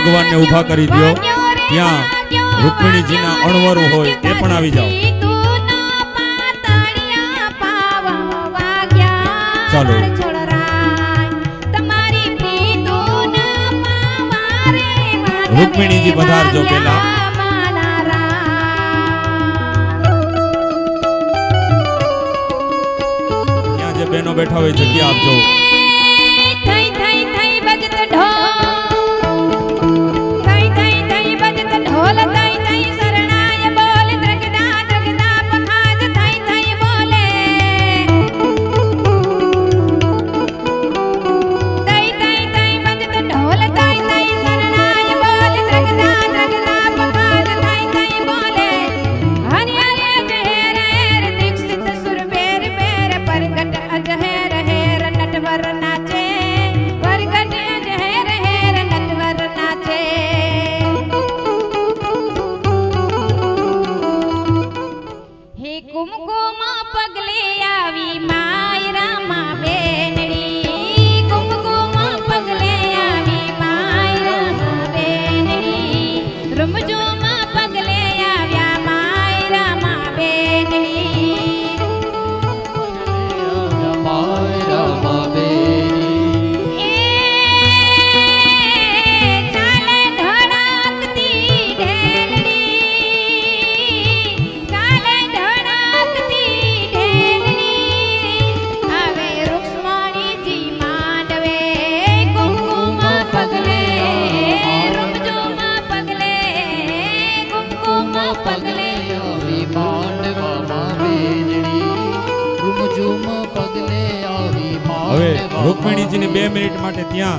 ભગવાનને ઊભા કરી દો। ત્યાં રૂકમિણીજીના અણવરું હોય તે પણ આવી જાઓ। ચાલો રૂકમિણીજી પધારજો। પેલા ત્યાં જે બહેનો બેઠા હોય જગ્યા આપજો। હવે રૂકમિણીજીને 2 મિનિટ માટે ત્યાં